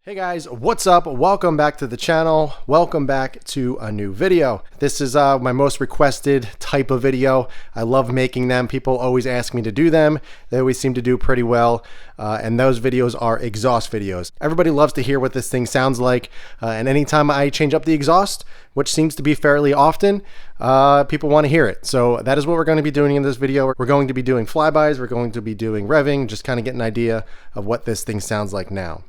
Hey guys, what's up? Welcome back to the channel. Welcome back to a new video. This is my most requested type of video. I love making them. People always ask me to do them. They always seem to do pretty well. And those videos are exhaust videos. Everybody loves to hear what this thing sounds like. And anytime I change up the exhaust, which seems to be fairly often, people want to hear it. So that is what we're going to be doing in this video. We're going to be doing flybys. We're going to be doing revving, just kind of get an idea of what this thing sounds like now.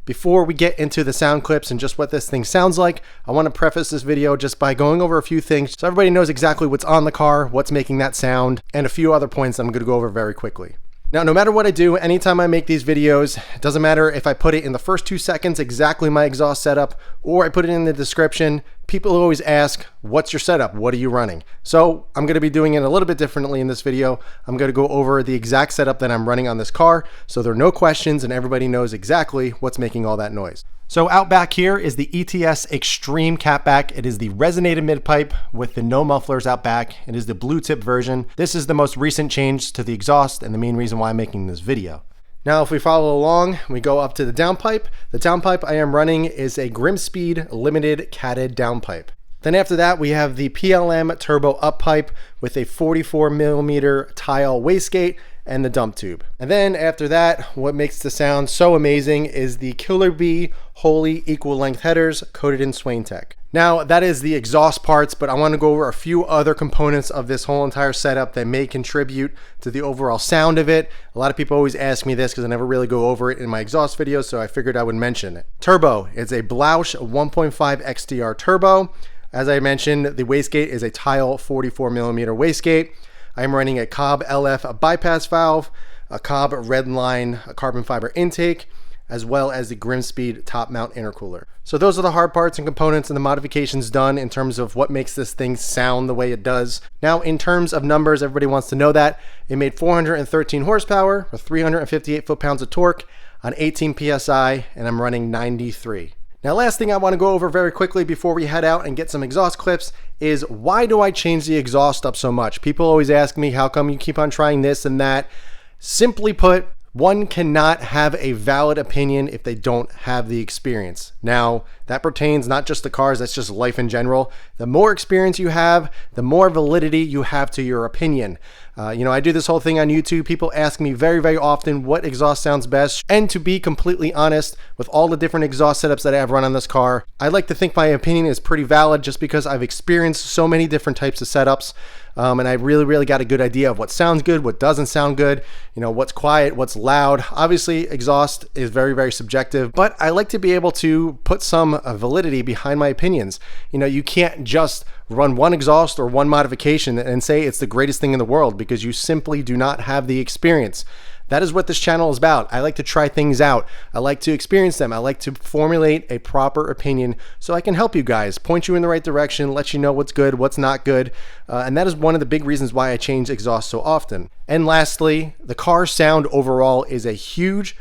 Before we get into the sound clips and just what this thing sounds like, I want to preface this video just by going over a few things so everybody knows exactly what's on the car, what's making that sound, and a few other points that I'm going to go over very quickly. Now, no matter what I do, anytime I make these videos, it doesn't matter if I put it in the first 2 seconds exactly my exhaust setup or I put it in the description, people always ask, what's your setup? What are you running? So I'm going to be doing it a little bit differently in this video. I'm going to go over the exact setup that I'm running on this car so there are no questions and everybody knows exactly what's making all that noise. So out back here is the ETS Extreme Catback. It is the resonated mid-pipe with the no mufflers out back. It is the blue tip version. This is the most recent change to the exhaust and the main reason why I'm making this video. Now, if we follow along, we go up to the downpipe. The downpipe I am running is a Grimspeed limited catted downpipe. Then after that, we have the PLM turbo up pipe with a 44mm tile wastegate and the dump tube. And then after that, what makes the sound so amazing is the Killer Bee Holy equal length headers coated in Swain Tech. Now that is the exhaust parts, but I want to go over a few other components of this whole entire setup that may contribute to the overall sound of it. A lot of people always ask me this because I never really go over it in my exhaust videos, so I figured I would mention it. Turbo, it's a Blausch 1.5 XTR turbo. As I mentioned, the wastegate is a tile 44mm wastegate. I am running a Cobb LF bypass valve, a Cobb Redline carbon fiber intake, as well as the Grimspeed top mount intercooler. So those are the hard parts and components and the modifications done in terms of what makes this thing sound the way it does. Now, in terms of numbers, everybody wants to know that. It made 413 horsepower with 358 foot-pounds of torque on 18 PSI, and I'm running 93. Now, last thing I want to go over very quickly before we head out and get some exhaust clips is why do I change the exhaust up so much? People always ask me, how come you keep on trying this and that? Simply put, one cannot have a valid opinion if they don't have the experience. Now, that pertains not just to cars, that's just life in general. The more experience you have, the more validity you have to your opinion. I do this whole thing on YouTube. People ask me very, very often what exhaust sounds best. And to be completely honest, with all the different exhaust setups that I have run on this car, I like to think my opinion is pretty valid just because I've experienced so many different types of setups. And I really got a good idea of what sounds good, what doesn't sound good, what's quiet, what's loud. Obviously, exhaust is very, very subjective, but I like to be able to put some validity behind my opinions. You can't just run one exhaust or one modification and say it's the greatest thing in the world because you simply do not have the experience. That is what this channel is about. I like to try things out. I like to experience them. I like to formulate a proper opinion so I can help you guys, point you in the right direction, let you know what's good, what's not good. And that is one of the big reasons why I change exhaust so often. And lastly, the car sound overall is a huge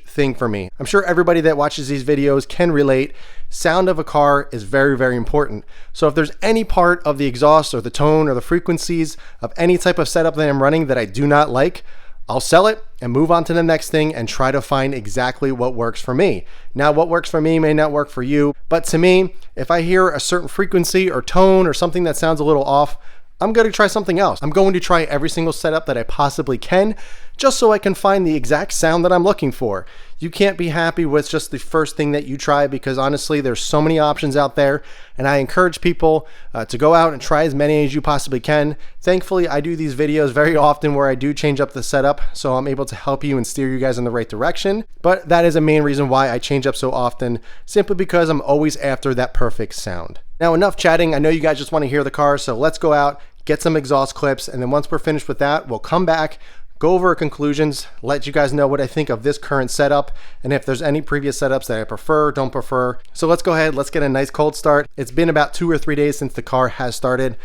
thing for me. I'm sure everybody that watches these videos can relate. Sound of a car is very, very important. So if there's any part of the exhaust or the tone or the frequencies of any type of setup that I'm running that I do not like, I'll sell it and move on to the next thing and try to find exactly what works for me. Now, what works for me may not work for you, but to me, if I hear a certain frequency or tone or something that sounds a little off, I'm going to try something else. I'm going to try every single setup that I possibly can, just so I can find the exact sound that I'm looking for. You can't be happy with just the first thing that you try because honestly, there's so many options out there, and I encourage people to go out and try as many as you possibly can. Thankfully, I do these videos very often where I do change up the setup, so I'm able to help you and steer you guys in the right direction. But that is a main reason why I change up so often, simply because I'm always after that perfect sound. Now, enough chatting. I know you guys just want to hear the car, so let's go out, get some exhaust clips, and then once we're finished with that, we'll come back, go over our conclusions, let you guys know what I think of this current setup, and if there's any previous setups that I prefer, don't prefer. So let's go ahead, let's get a nice cold start. It's been about 2 or 3 days since the car has started,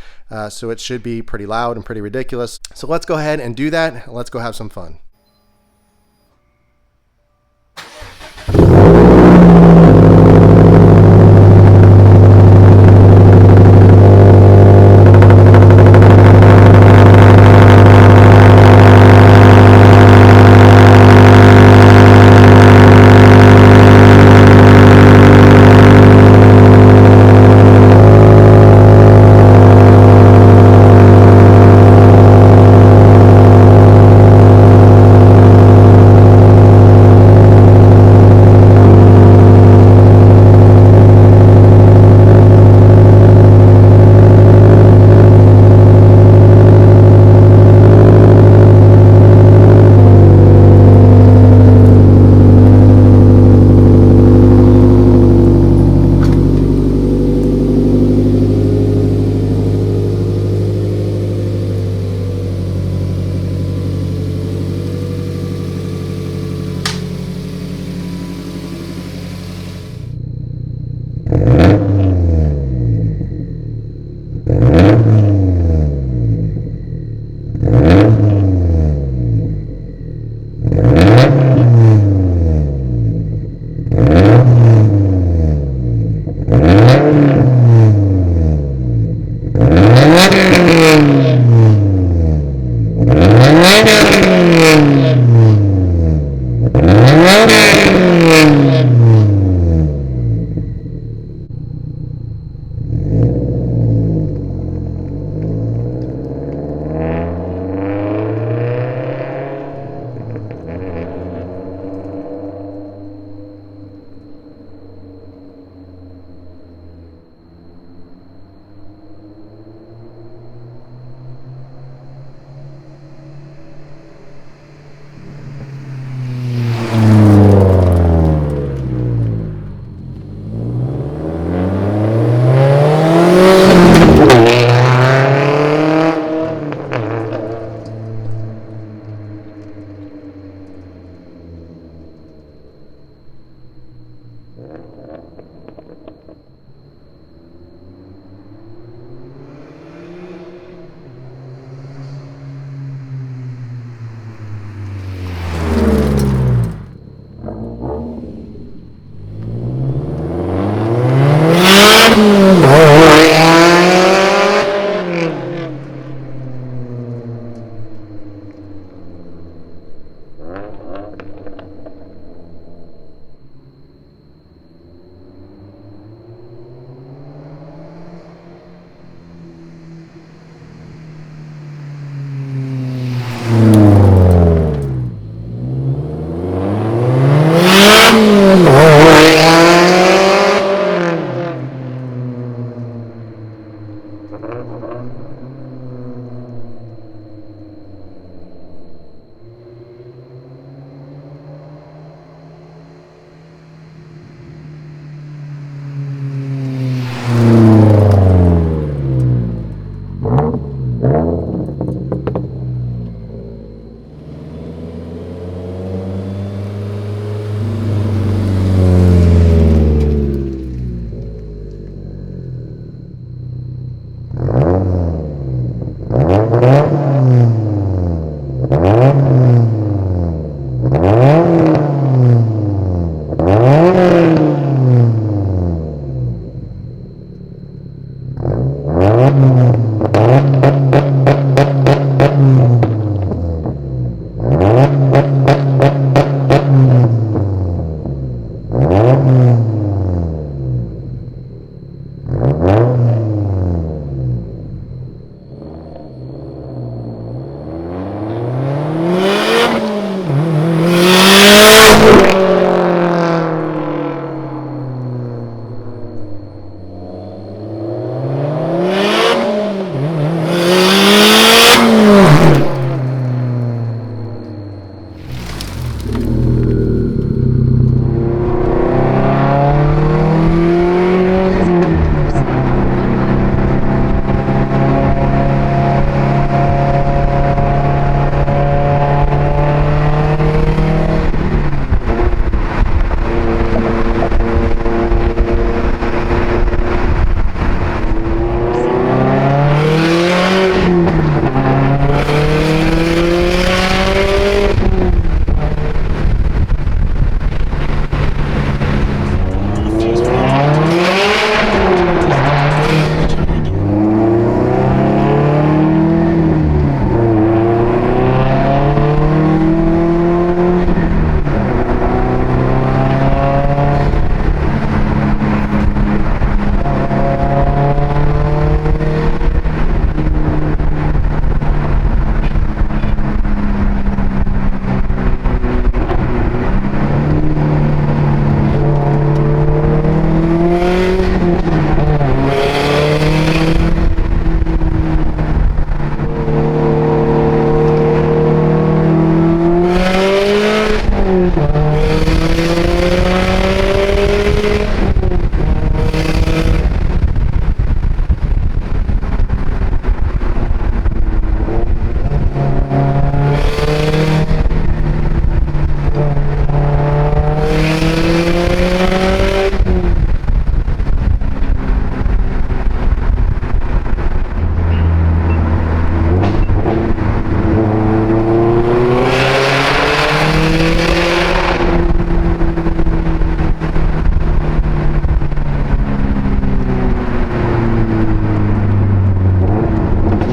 so it should be pretty loud and pretty ridiculous. So let's go ahead and do that. Let's go have some fun.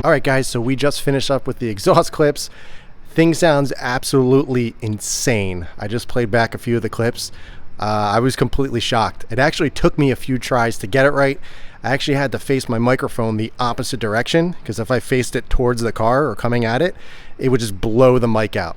All right, guys, so we just finished up with the exhaust clips. Thing sounds absolutely insane. I just played back a few of the clips. I was completely shocked. It actually took me a few tries to get it right. I actually had to face my microphone the opposite direction, because if I faced it towards the car or coming at it, it would just blow the mic out.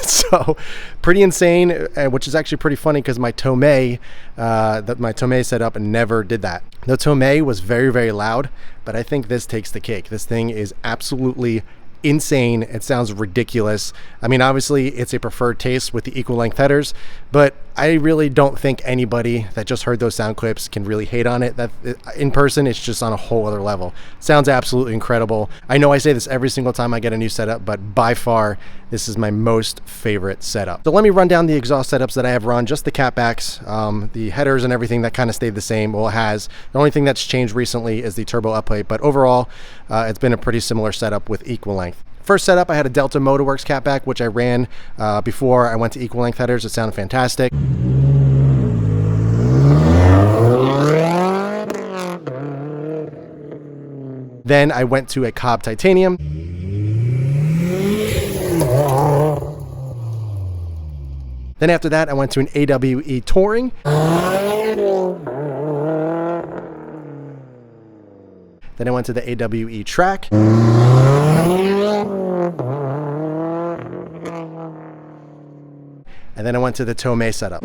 So pretty insane, which is actually pretty funny because my Tomei, my Tomei setup never did that. The Tomei was very, very loud, but I think this takes the cake. This thing is absolutely insane. It sounds ridiculous. I mean, obviously it's a preferred taste with the equal length headers, but I really don't think anybody that just heard those sound clips can really hate on it. That in person, it's just on a whole other level. Sounds absolutely incredible. I know I say this every single time I get a new setup, but by far this is my most favorite setup. So let me run down the exhaust setups that I have run, just the catbacks, the headers and everything that kind of stayed the same. Well, it has. The only thing that's changed recently is the turbo upplate, but overall it's been a pretty similar setup with equal length. First setup, I had a Delta Motorworks catback, which I ran before I went to equal length headers. It sounded fantastic. Then I went to a Cobb Titanium. Then after that, I went to an AWE Touring. Then I went to the AWE Track. And then I went to the Tomei setup.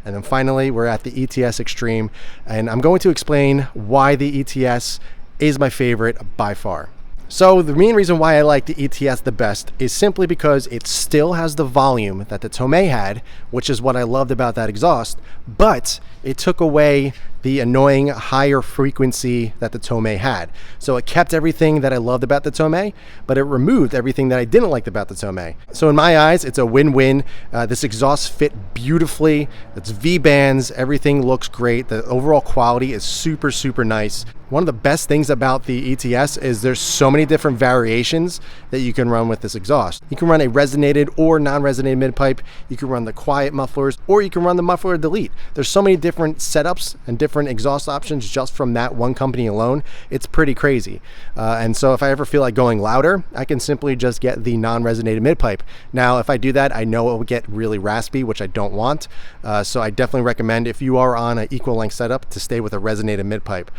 And then finally, we're at the ETS Extreme. And I'm going to explain why the ETS is my favorite by far. So the main reason why I like the ETS the best is simply because it still has the volume that the Tomei had, which is what I loved about that exhaust, but it took away the annoying higher frequency that the Tomei had. So it kept everything that I loved about the Tomei, but it removed everything that I didn't like about the Tomei. So in my eyes, it's a win-win. This exhaust fit beautifully. It's V-bands, everything looks great. The overall quality is super, super nice. One of the best things about the ETS is there's so many different variations that you can run with this exhaust. You can run a resonated or non-resonated mid-pipe. You can run the quiet mufflers, or you can run the muffler delete. There's so many different setups and different exhaust options just from that one company alone. It's pretty crazy. And so if I ever feel like going louder, I can simply just get the non-resonated mid-pipe. Now, if I do that, I know it will get really raspy, which I don't want. So I definitely recommend, if you are on an equal length setup, to stay with a resonated mid-pipe.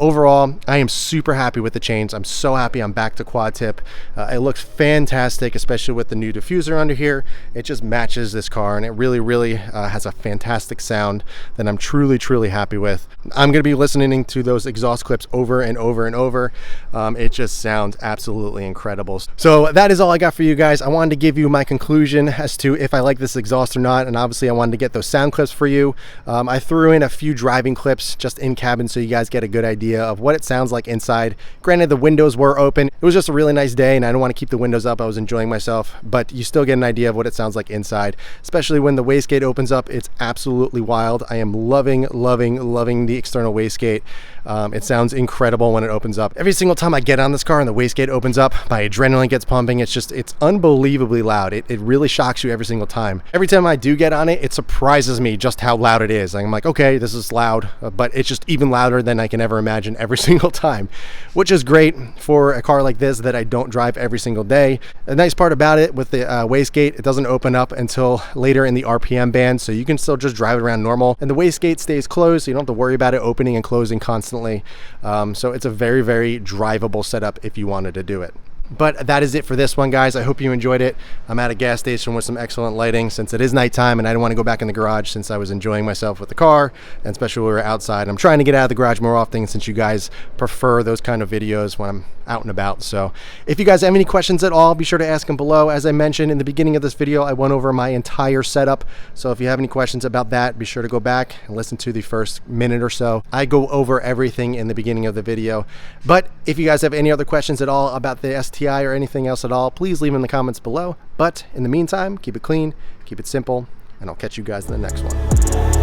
Overall, I am super happy with the change. I'm so happy I'm back to quad tip. It looks fantastic, especially with the new diffuser under here. It just matches this car, and it really, really has a fantastic sound that I'm truly, truly happy with. I'm going to be listening to those exhaust clips over and over and over. It just sounds absolutely incredible. So that is all I got for you guys. I wanted to give you my conclusion as to if I like this exhaust or not, and obviously I wanted to get those sound clips for you. I threw in a few driving clips just in cabin so you guys get a good idea of what it sounds like inside. Granted, the windows were open. It was just a really nice day, and I don't want to keep the windows up. I was enjoying myself, but you still get an idea of what it sounds like inside, especially when the wastegate opens up. It's absolutely wild. I am loving, loving, loving the external wastegate. It sounds incredible when it opens up. Every single time I get on this car and the wastegate opens up, my adrenaline gets pumping. It's unbelievably loud. It really shocks you every single time. Every time I do get on it, it surprises me just how loud it is. I'm like, okay, this is loud, but it's just even louder than I can ever imagine every single time, which is great for a car like this that I don't drive every single day. The nice part about it with the wastegate, it doesn't open up until later in the RPM band, so you can still just drive it around normal, and the wastegate stays closed, so you don't have to worry about it opening and closing constantly. So it's a very, very drivable setup if you wanted to do it. But that is it for this one, guys. I hope you enjoyed it. I'm at a gas station with some excellent lighting since it is nighttime, and I didn't want to go back in the garage since I was enjoying myself with the car, and especially when we were outside. I'm trying to get out of the garage more often since you guys prefer those kind of videos when I'm out and about. So if you guys have any questions at all, be sure to ask them below. As I mentioned in the beginning of this video, I went over my entire setup. So if you have any questions about that, be sure to go back and listen to the first minute or so. I go over everything in the beginning of the video. But if you guys have any other questions at all about the STI or anything else at all, please leave them in the comments below. But in the meantime, keep it clean, keep it simple, and I'll catch you guys in the next one.